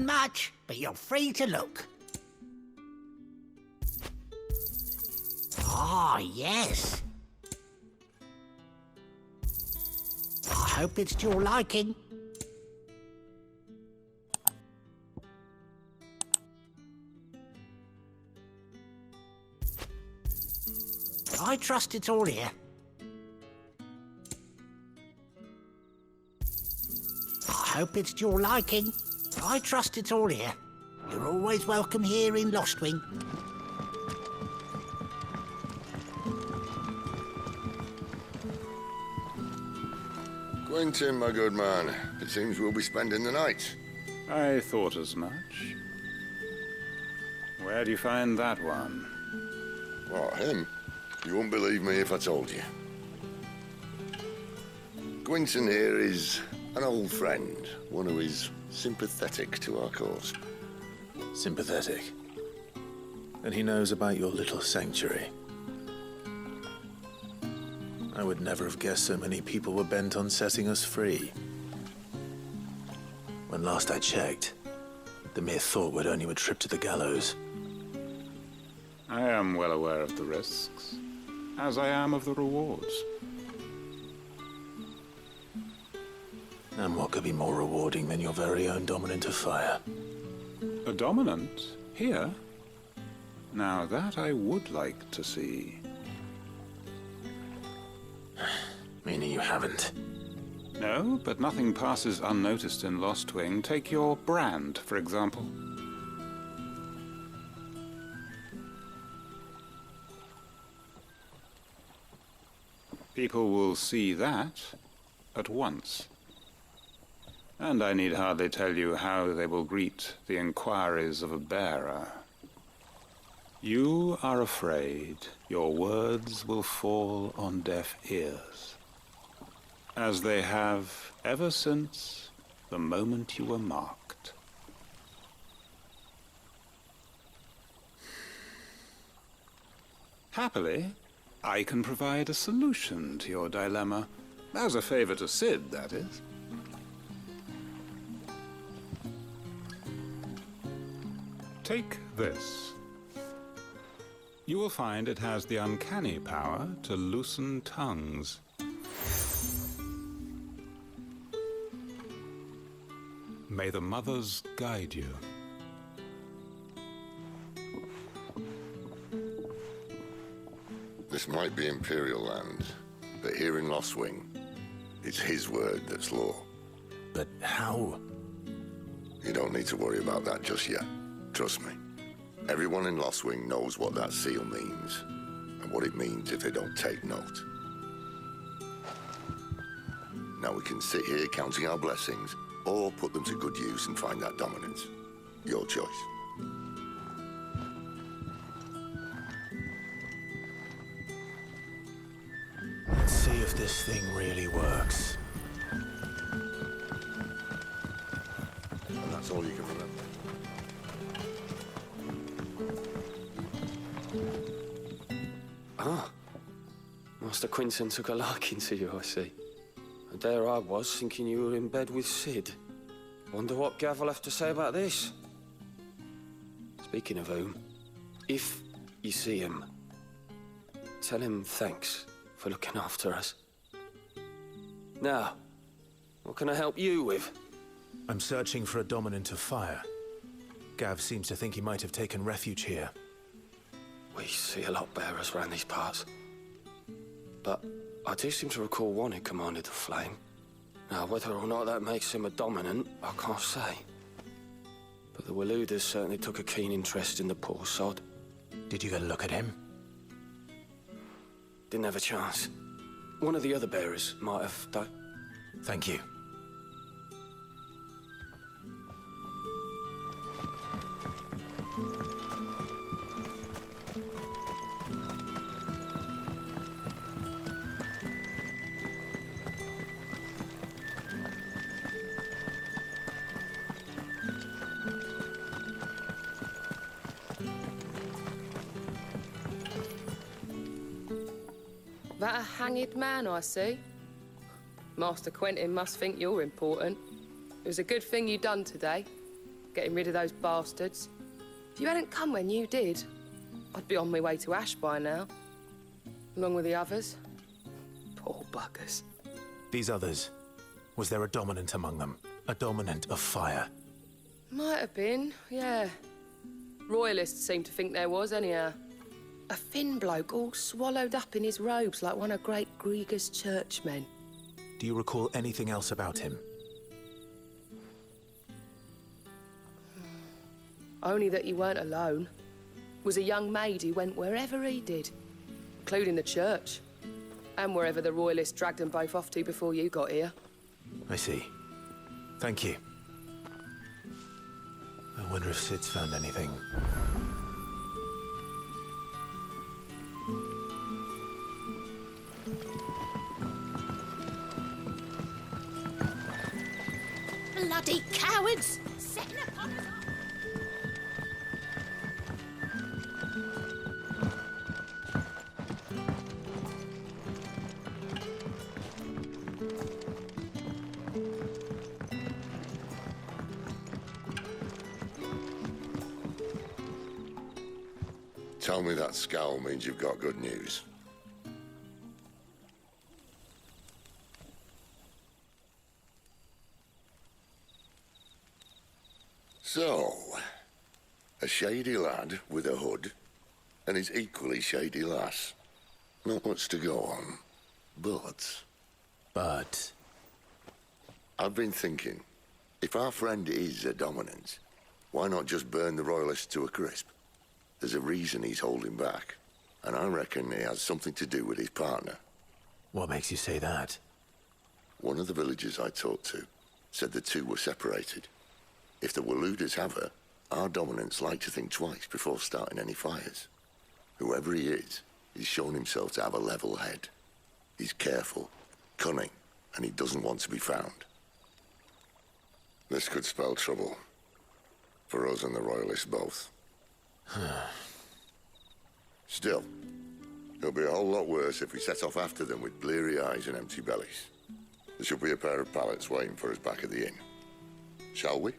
nothing much, but you're free to look. Ah, yes. I hope it's to your liking. I trust it's all here. I hope it's to your liking. I trust it's all here. You're always welcome here in Lostwing. Quentin, my good man. It seems we'll be spending the night. I thought as much. Where do you find that one? What, him? You wouldn't believe me if I told you. Quentin here is an old friend, one who is sympathetic to our cause. Sympathetic? And he knows about your little sanctuary. I would never have guessed so many people were bent on setting us free. When last I checked, the mere thought would earn you a trip to the gallows. I am well aware of the risks, as I am of the rewards. And what could be more rewarding than your very own dominant of fire? A dominant? Here? Now that I would like to see. Meaning you haven't? No, but nothing passes unnoticed in Lostwing. Take your brand, for example. People will see that at once. And I need hardly tell you how they will greet the inquiries of a bearer. You are afraid your words will fall on deaf ears, as they have ever since the moment you were marked. Happily, I can provide a solution to your dilemma, as a favor to Sid, that is. Take this. You will find it has the uncanny power to loosen tongues. May the mothers guide you. This might be Imperial land, but here in Lostwing, it's his word that's law. But how? You don't need to worry about that just yet. Trust me. Everyone in Lostwing knows what that seal means, and what it means if they don't take note. Now we can sit here counting our blessings, or put them to good use and find that dominance. Your choice. Let's see if this thing really works. And that's all you can remember. Ah, Master Quentin took a liking to you, I see. And there I was, thinking you were in bed with Sid. Wonder what Gav will have to say about this. Speaking of whom, if you see him, tell him thanks for looking after us. Now, what can I help you with? I'm searching for a dominant of fire. Gav seems to think he might have taken refuge here. We see a lot bearers around these parts. But I do seem to recall one who commanded the flame. Now, whether or not that makes him a dominant, I can't say. But the Waluders certainly took a keen interest in the poor sod. Did you get a look at him? Didn't have a chance. One of the other bearers might have, though. Thank you. That a hanged man, I see. Master Quentin must think you're important. It was a good thing you done today. getting rid of those bastards. If you hadn't come when you did, I'd be on my way to Ash by now. Along with the others. Poor buggers. These others, was there a dominant among them? A dominant of fire? Might have been, yeah. Royalists seem to think there was, anyhow. A thin bloke all swallowed up in his robes like one of Great Gregor's churchmen. Do you recall anything else about him? Only that he weren't alone. Was a young maid who went wherever he did, including the church, and wherever the Royalists dragged them both off to before you got here. I see. Thank you. I wonder if Sid's found anything. Bloody cowards! Setting upon us! Tell me that scowl means you've got good news. So, a shady lad with a hood, and his equally shady lass. Not much to go on, but... I've been thinking, if our friend is a dominant, why not just burn the Royalists to a crisp? There's a reason he's holding back, and I reckon it has something to do with his partner. What makes you say that? One of the villagers I talked to said the two were separated. If the Waluders have her, our dominants like to think twice before starting any fires. Whoever he is, he's shown himself to have a level head. He's careful, cunning, and he doesn't want to be found. This could spell trouble. For us and the Royalists both. Still, it'll be a whole lot worse if we set off after them with bleary eyes and empty bellies. There should be a pair of pallets waiting for us back at the inn. Shall we?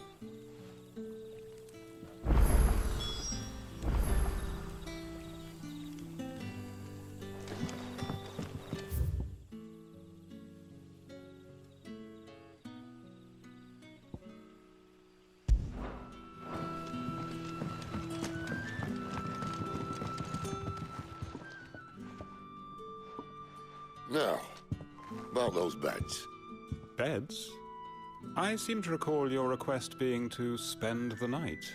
Now, about those beds. Beds? I seem to recall your request being to spend the night.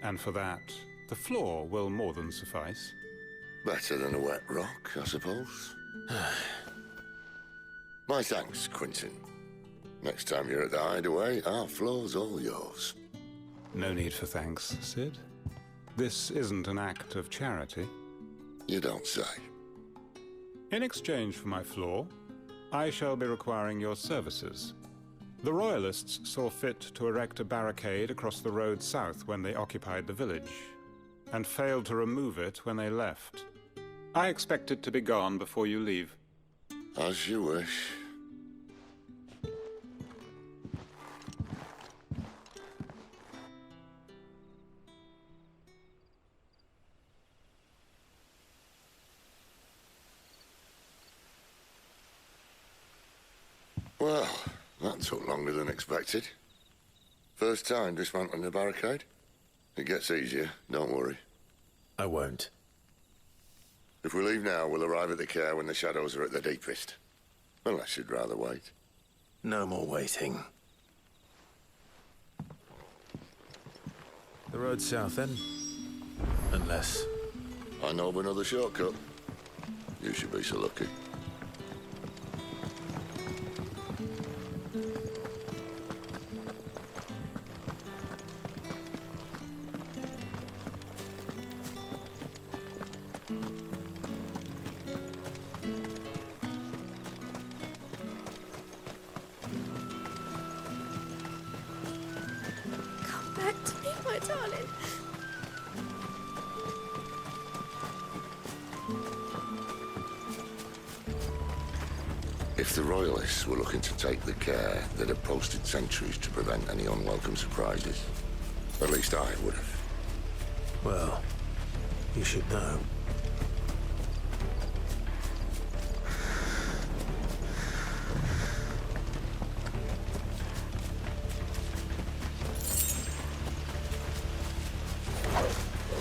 And for that, the floor will more than suffice. Better than a wet rock, I suppose. My thanks, Quinton. Next time you're at the hideaway, our floor's all yours. No need for thanks, Sid. This isn't an act of charity. You don't say. In exchange for my floor, I shall be requiring your services. The Royalists saw fit to erect a barricade across the road south when they occupied the village, and failed to remove it when they left. I expect it to be gone before you leave. As you wish. Well, that took longer than expected. First time dismantling a barricade? It gets easier, don't worry. I won't. If we leave now, we'll arrive at the Caer when the shadows are at their deepest. Unless you'd rather wait. No more waiting. The road south, then? Unless... I know of another shortcut. You should be so lucky. Come back to me, my darling. If the Royalists were looking to take the Caer, they'd have posted sentries to prevent any unwelcome surprises. At least I would have. Well, you should know.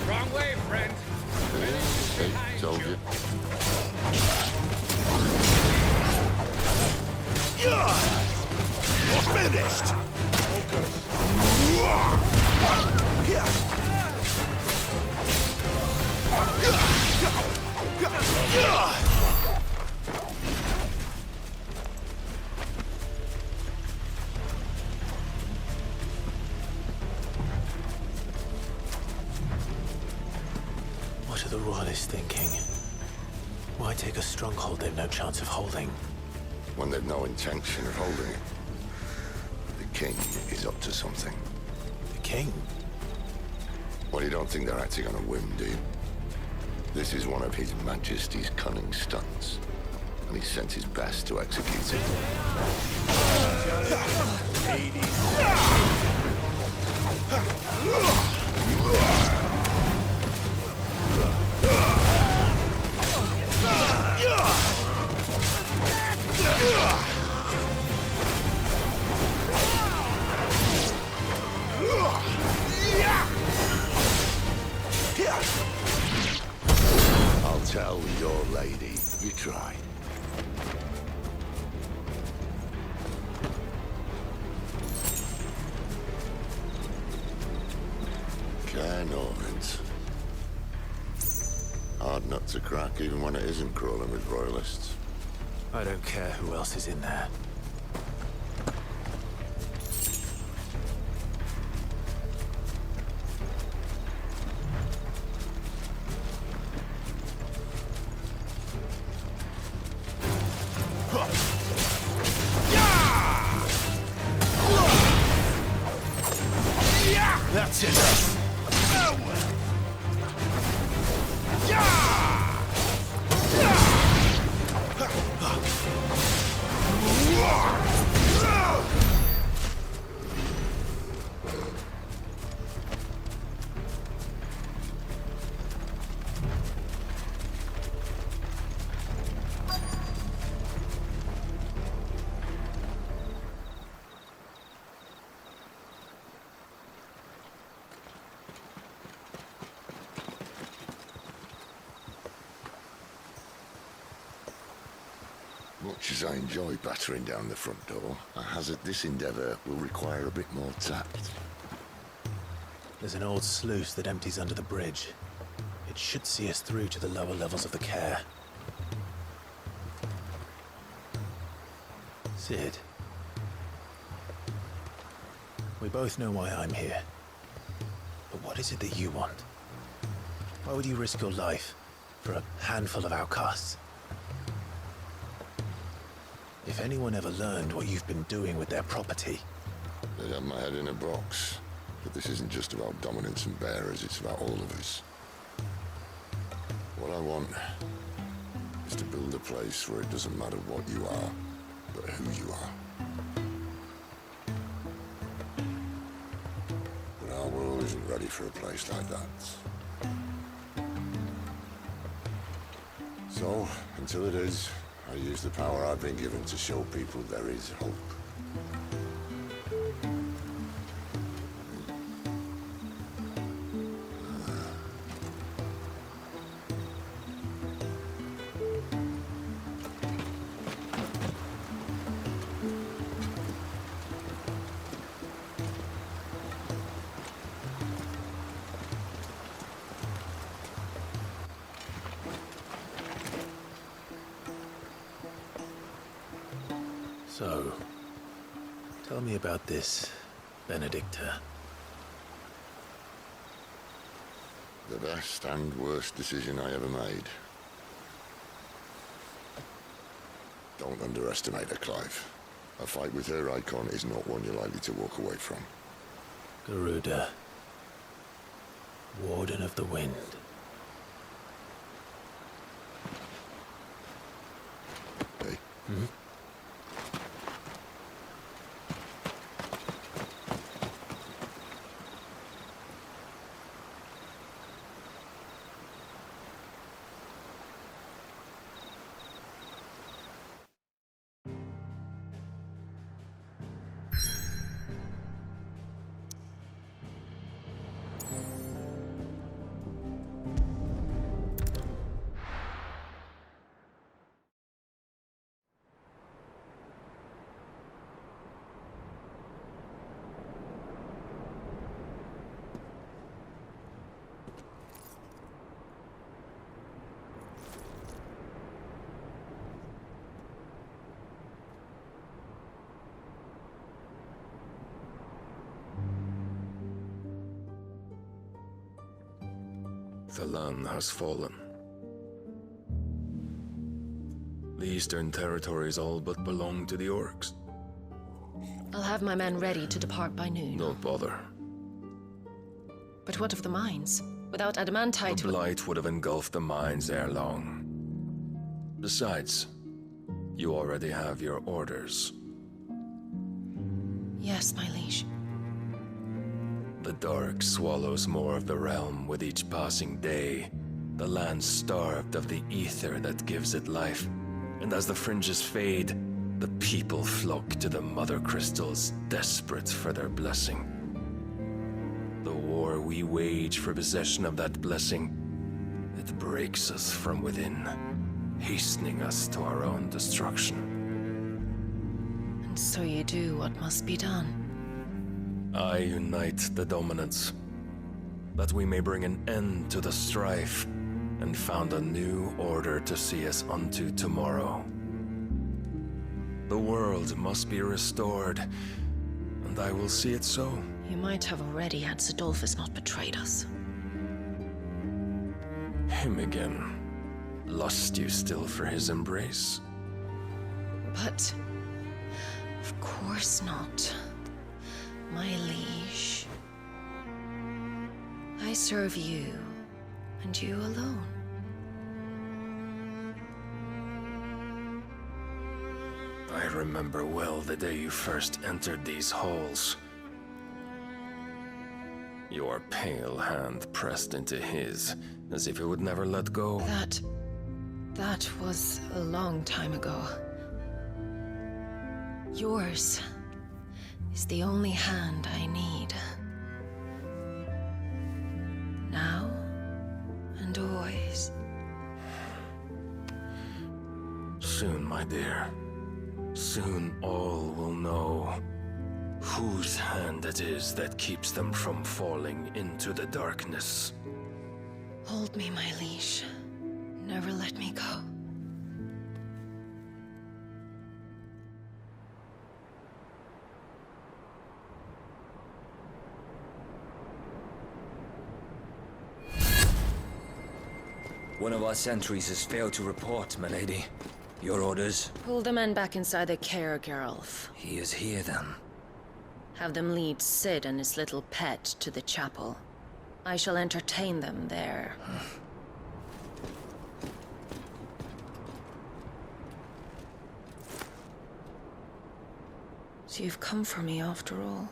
Wrong way, friend. See, told you. You're finished! What are the Royalists thinking? Why take a stronghold they've no chance of holding? When they've no intention of holding it. The king is up to something. The king? Well, you don't think they're acting on a whim, do you? This is one of His Majesty's cunning stunts, and he sent his best to execute it. I'll tell your lady you tried. Caer Norvent. Hard nut to crack, even when it isn't crawling with royalists. I don't care who else is in there. That's enough! Much as I enjoy battering down the front door, I hazard this endeavour will require a bit more tact. There's an old sluice that empties under the bridge. It should see us through to the lower levels of the Caer. Sid. We both know why I'm here. But what is it that you want? Why would you risk your life for a handful of outcasts? If anyone ever learned what you've been doing with their property... They'd have my head in a box. But this isn't just about dominance and bearers, it's about all of us. What I want is to build a place where it doesn't matter what you are, but who you are. But our world isn't ready for a place like that. So, until it is, I use the power I've been given to show people there is hope. So, tell me about this, Benedicta. The best and worst decision I ever made. Don't underestimate her, Clive. A fight with her icon is not one you're likely to walk away from. Garuda. Warden of the Wind. Hey? Hmm? The land has fallen. The eastern territories all but belong to the orcs. I'll have my men ready to depart by noon. Don't bother. But what of the mines? Without adamantite... The blight would have engulfed the mines ere long. Besides, you already have your orders. Yes, my liege. The dark swallows more of the realm with each passing day. The land starved of the ether that gives it life. And as the fringes fade, the people flock to the mother crystals, desperate for their blessing. The war we wage for possession of that blessing, it breaks us from within, hastening us to our own destruction. And so you do what must be done. I unite the dominants, that we may bring an end to the strife, and found a new order to see us unto tomorrow. The world must be restored, and I will see it so. You might have already had Zidolphus not betrayed us. Him again. Lust you still for his embrace? But... of course not. My liege. I serve you, and you alone. I remember well the day you first entered these halls. Your pale hand pressed into his, as if it would never let go. That was a long time ago. Yours is the only hand I need. Now and always. Soon, my dear. Soon all will know whose hand it is that keeps them from falling into the darkness. Hold me, my liege. Never let me go. One of our sentries has failed to report, my lady. Your orders? Pull the men back inside the Caer Geralf. He is here, then. Have them lead Sid and his little pet to the chapel. I shall entertain them there. So you've come for me after all.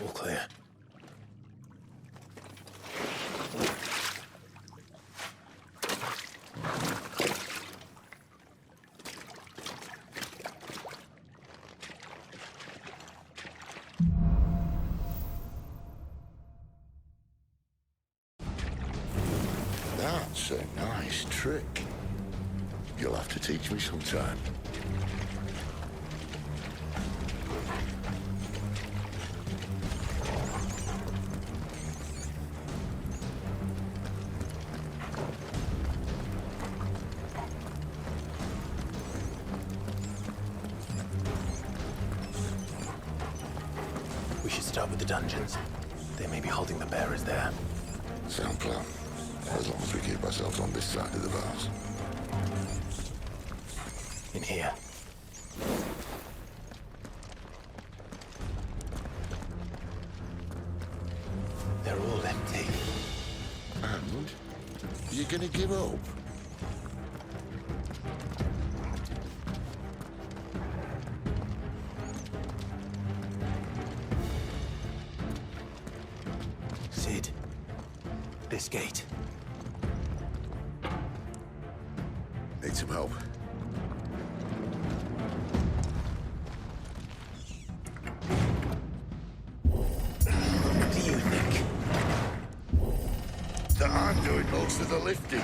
All clear. That's a nice trick. You'll have to teach me sometime. We should start with the dungeons. They may be holding the bearers there. Sound plan. As long as we keep ourselves on this side of the bars. In here. They're all empty. And? You're gonna give up? Sid. This gate. Need some help? Do you think that I'm doing most of the lifting?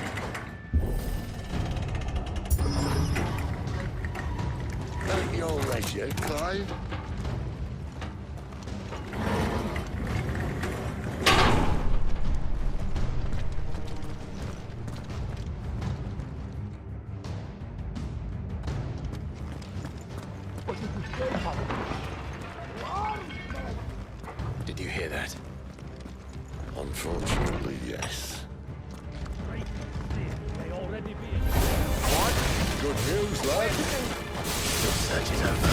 At your leisure, Clive. Did you hear that? Unfortunately, yes. What? Good news, lad? Your search is over.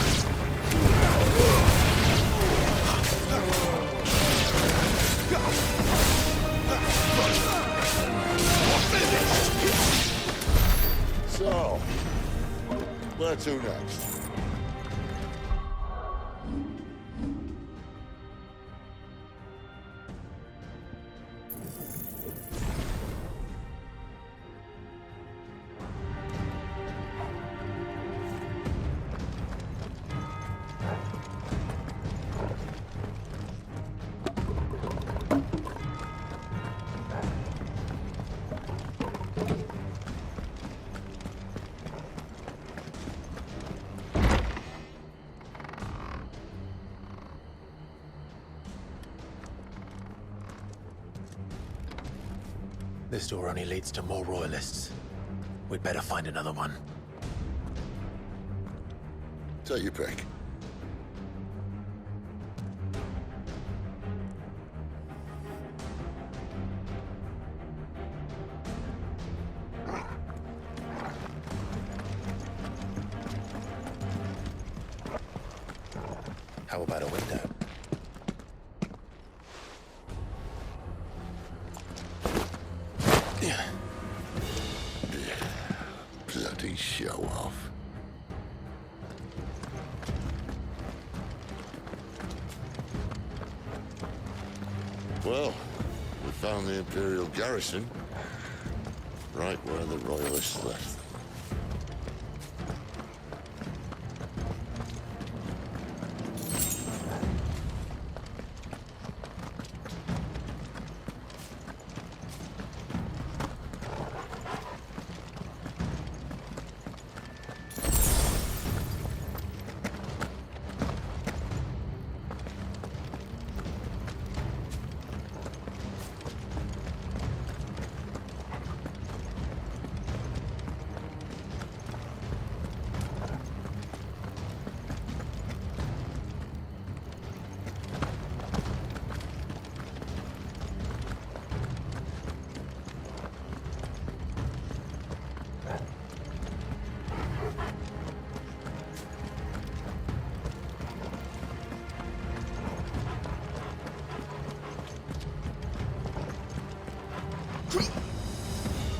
So, where to next? This door only leads to more royalists. We'd better find another one. Take your pick. How about a window? Bloody show off. Well, we found the Imperial garrison right where the Royalists left them.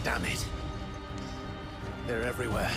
Damn it. They're everywhere.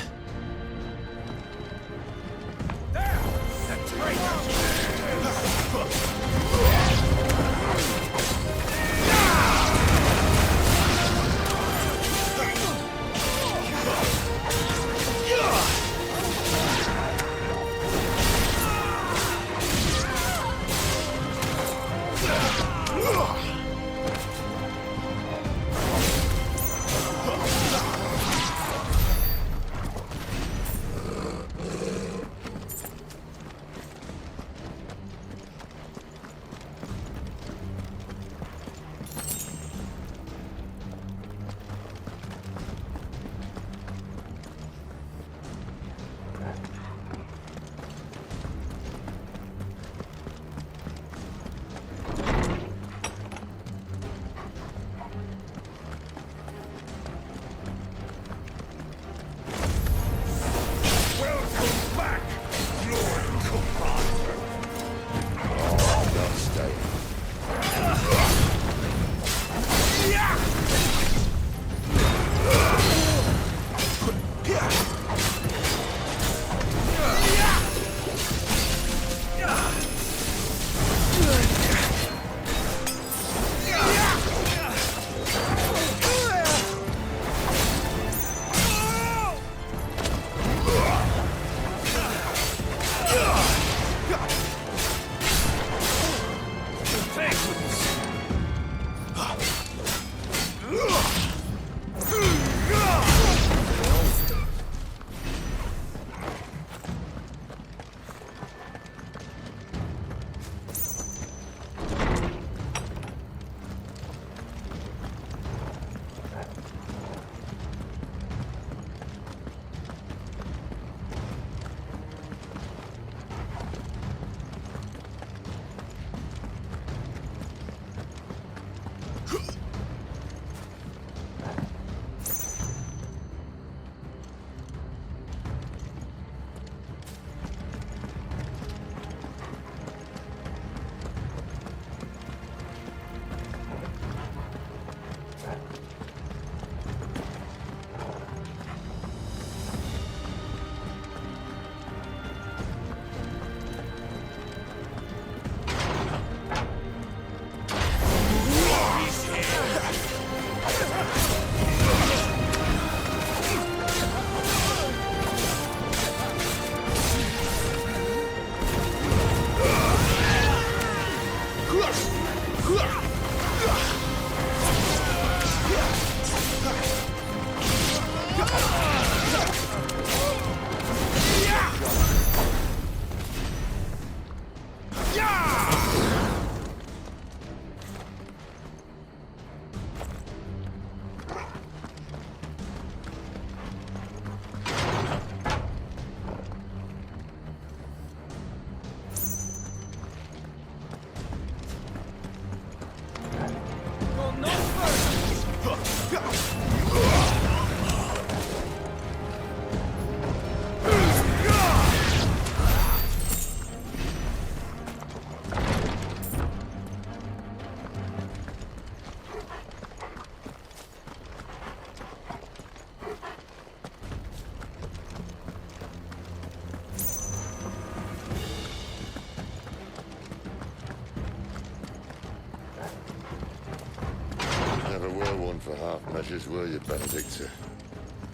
for half measures, were you, Benedicta?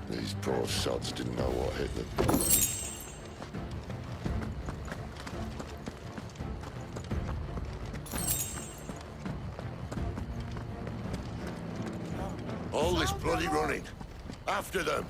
These poor sods didn't know what hit them. All this bloody running! After them!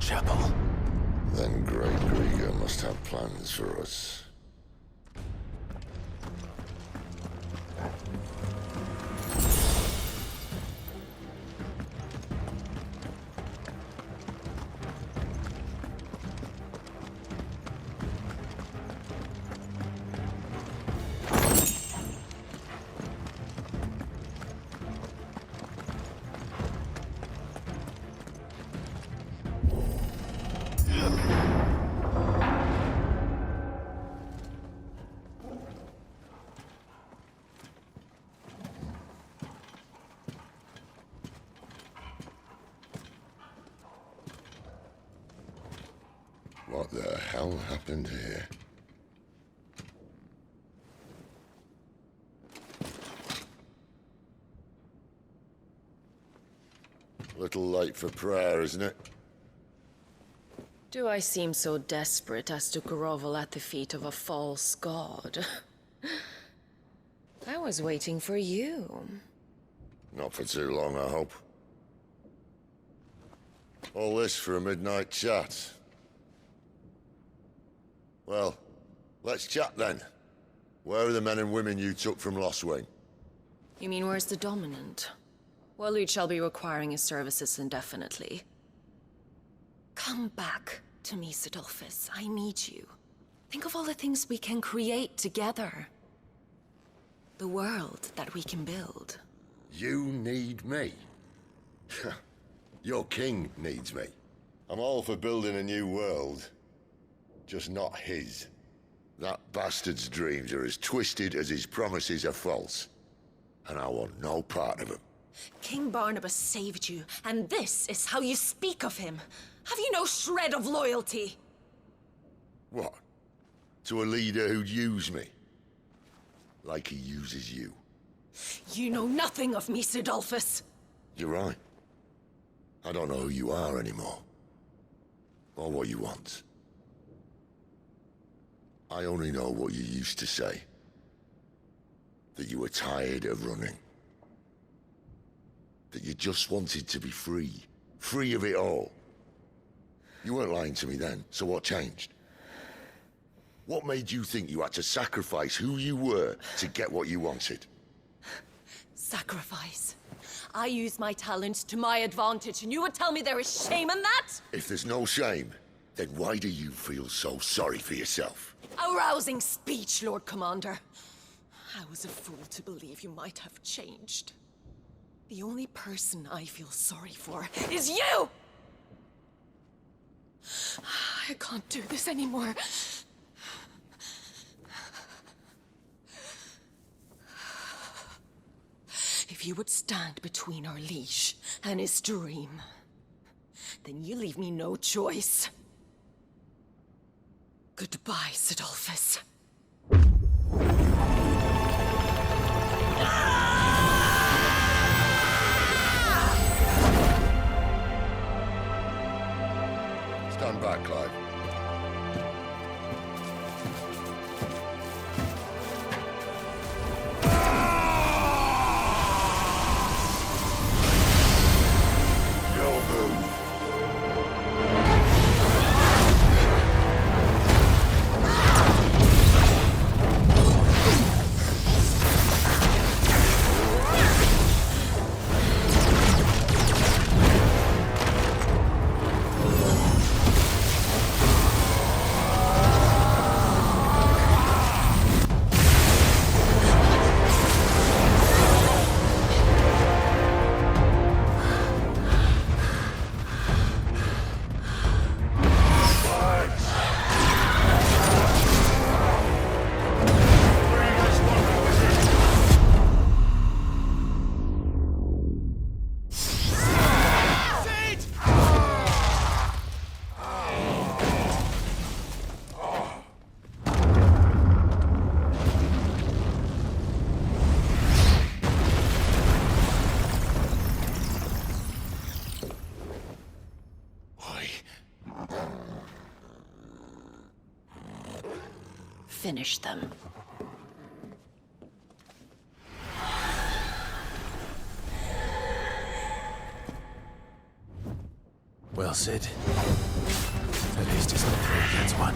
Chapel. Then Great Grieger must have plans for us. What the hell happened here? Little late for prayer, isn't it? Do I seem so desperate as to grovel at the feet of a false god? I was waiting for you. Not for too long, I hope. All this for a midnight chat. Well, let's chat then. Where are the men and women you took from Lostwing? You mean where's the dominant? Waloed shall be requiring his services indefinitely. Come back to me, Sidolphus. I need you. Think of all the things we can create together. The world that we can build. You need me? Your king needs me. I'm all for building a new world. Just not his. That bastard's dreams are as twisted as his promises are false. And I want no part of them. King Barnabas saved you, and this is how you speak of him. Have you no shred of loyalty? What? To a leader who'd use me? Like he uses you? You know nothing of me, Sidolphus. You're right. I don't know who you are anymore. Or what you want. I only know what you used to say. That you were tired of running. That you just wanted to be free. Free of it all. You weren't lying to me then, so what changed? What made you think you had to sacrifice who you were to get what you wanted? Sacrifice? I use my talents to my advantage, and you would tell me there is shame in that? If there's no shame, then why do you feel so sorry for yourself? A rousing speech, Lord Commander. I was a fool to believe you might have changed. The only person I feel sorry for is you! I can't do this anymore. If you would stand between our liege and his dream, then you leave me no choice. Goodbye, Sidolphus. Stand back, Clive. Your move. Finish them. Well, Sid. At least it's not 3 against 1.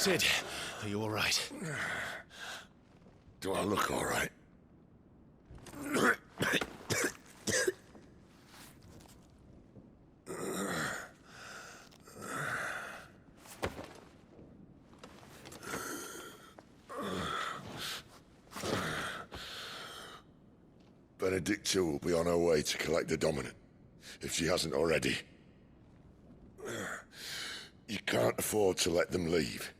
Sid, are you all right? Do I look all right? Benedicta will be on her way to collect the Dominant, if she hasn't already. You can't afford to let them leave.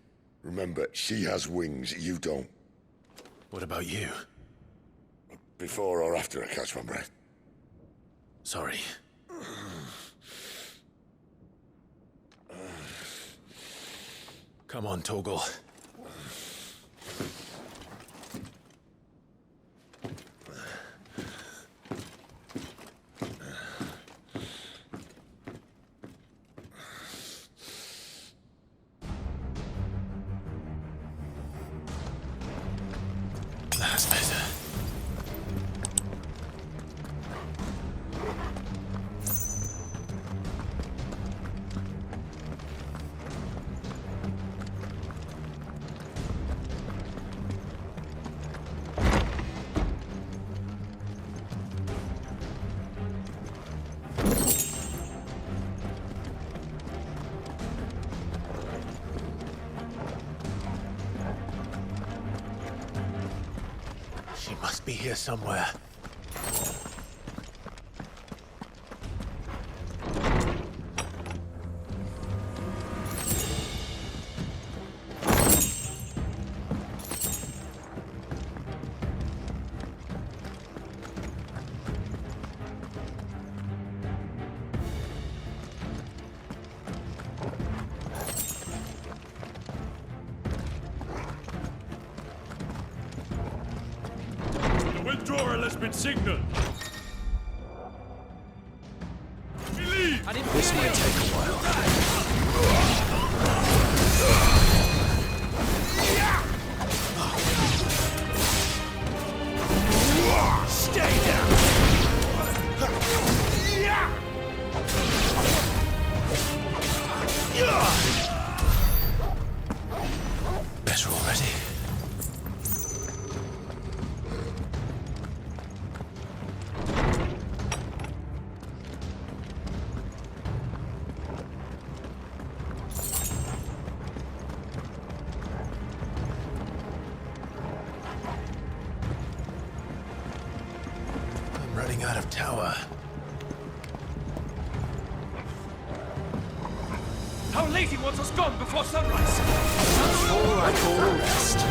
Remember, she has wings, you don't. What about you? Before or after I catch my breath? Sorry. Come on, Torgal. That's better. She must be here somewhere. Withdrawal has been signaled. We leave. This may take a while. Stay down. Better already. I'm running out of tower. How lazy wants us gone before sunrise? All I call a rest.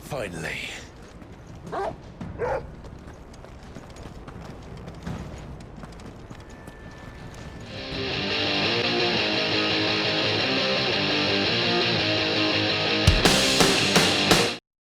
Finally.